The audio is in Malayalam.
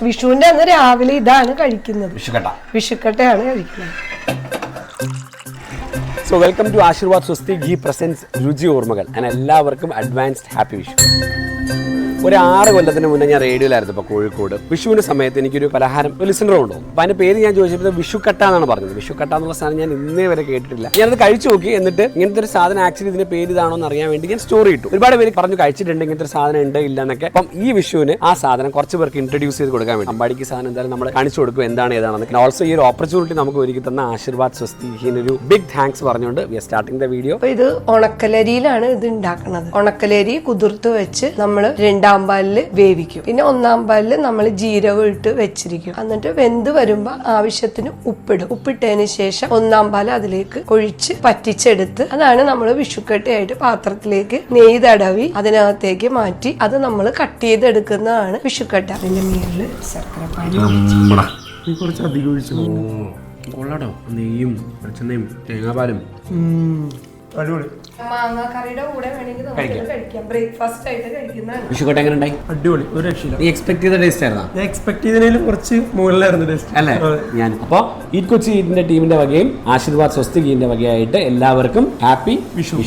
വിഷുവിന്റെ അന്ന് രാവിലെ ഇതാണ് കഴിക്കുന്നത്. വിഷുക്കട്ടയാണ് കഴിക്കുന്നത്. So welcome to Ashirwad Swasti Ghee presents രുചി ഓർമ്മകൾ. and എല്ലാവർക്കും അഡ്വാൻസ്ഡ് ഹാപ്പി വിഷു. ഒരു 6 കൊല്ലത്തിന് മുന്നേ ഞാൻ റേഡിയോയിലായിരുന്നു ഇപ്പോൾ കോഴിക്കോട്. വിഷുവിന്റെ സമയത്ത് എനിക്കൊരു പലഹാരം ഒരു ലിസണർ ഉണ്ടോ അപ്പോൾ അതിന്റെ പേര് ഞാൻ ചോദിച്ചപ്പോൾ വിഷുക്കട്ട എന്നാണ് പറഞ്ഞത്. വിഷുക്കട്ട എന്നുള്ള സാധനം ഞാൻ ഇന്നേ വരെ കേട്ടിട്ടില്ല. ഞാനത് കഴിച്ചു നോക്കി. എന്നിട്ട് ഇങ്ങനത്തെ ഒരു സാധനം ആക്ച്വലി ഇതിന്റെ പേര് ഇതാണോ എന്ന് അറിയാൻ വേണ്ടി ഞാൻ സ്റ്റോറി ഇട്ടു. ഒരുപാട് പേര് പറഞ്ഞു കഴിച്ചിട്ടുണ്ട് ഇങ്ങനത്തെ ഒരു സാധനം ഉണ്ട് ഇല്ല എന്നൊക്കെ. അപ്പം ഈ വിഷുവിന് ആ സാധനം കുറച്ച് പേർക്ക് ഇൻട്രൊഡ്യൂസ് ചെയ്ത് കൊടുക്കാൻ വേണ്ടി അമ്പാടിക്ക് സാധനം എന്തായാലും നമ്മൾ കാണിച്ചു കൊടുക്കും എന്താണ് ഏതാണെന്ന്. ഓൾസോ ഈ ഒരു ഓപ്പർച്യൂണിറ്റി നമുക്ക് ഒരുക്കി തന്ന ആശീർവാദ് സ്വസ്തി ഘീനൊരു ബിഗ് താങ്ക്സ് പറഞ്ഞുകൊണ്ട് we are starting the video. ഇത് ഉണക്കലരിയിലാണ് ഇത് ഉണ്ടാക്കുന്നത്. ഉണക്കലരി കുതിർത്ത് വെച്ച് നമ്മൾ 2ാം പാലില് വേവിക്കും. പിന്നെ 1ാം പാലില് നമ്മൾ ജീരകം ഇട്ട് വെച്ചിരിക്കും. എന്നിട്ട് വെന്ത് വരുമ്പോ ആവശ്യത്തിന് ഉപ്പിടും. ഉപ്പിട്ടതിന് ശേഷം 1ാം പാൽ അതിലേക്ക് ഒഴിച്ച് പറ്റിച്ചെടുത്ത് അതാണ് നമ്മൾ വിഷുക്കട്ടയായിട്ട് പാത്രത്തിലേക്ക് നെയ്യ് തടവി അതിനകത്തേക്ക് മാറ്റി അത് നമ്മൾ കട്ട് ചെയ്തെടുക്കുന്നതാണ് വിഷുക്കട്ട. അതിന്റെ മേളില് ശർക്കരപ്പാനി കുറച്ച് അധികം ഒഴിച്ചു കൊള്ളാട്ടോ. നെയ്യും വെളിച്ചെണ്ണയും തേങ്ങാപ്പാലും അടിപൊളി. മാങ്ങാക്കറിയുടെ കൂടെ വേണമെങ്കിൽ നമുക്ക് കഴിക്കാം. ബ്രേക്ക്ഫാസ്റ്റ് ആയിട്ട് കഴിക്കുന്നതാണ്. വിഷുക്കട്ട എങ്ങനെ ഉണ്ടായി? അടിപൊളി, ഒരു രക്ഷയില്ല. നീ എക്സ്പെക്ട് ചെയ്ത ടേസ്റ്റ് ആയിരുന്നാ? ഞാൻ എക്സ്പെക്ട് ചെയ്തതിലും കുറച്ച് മുകളിലായിരുന്നു ടേസ്റ്റ് അല്ലേ? ഞാൻ അപ്പോൾ ഈറ്റ് കൊച്ചി ഈറ്റിന്റെ ടീമിന്റെ വകയും ആശീർവാദ് സ്വസ്തി ഘീന്റെ വകയായിട്ട് എല്ലാവർക്കും ഹാപ്പി വിഷു.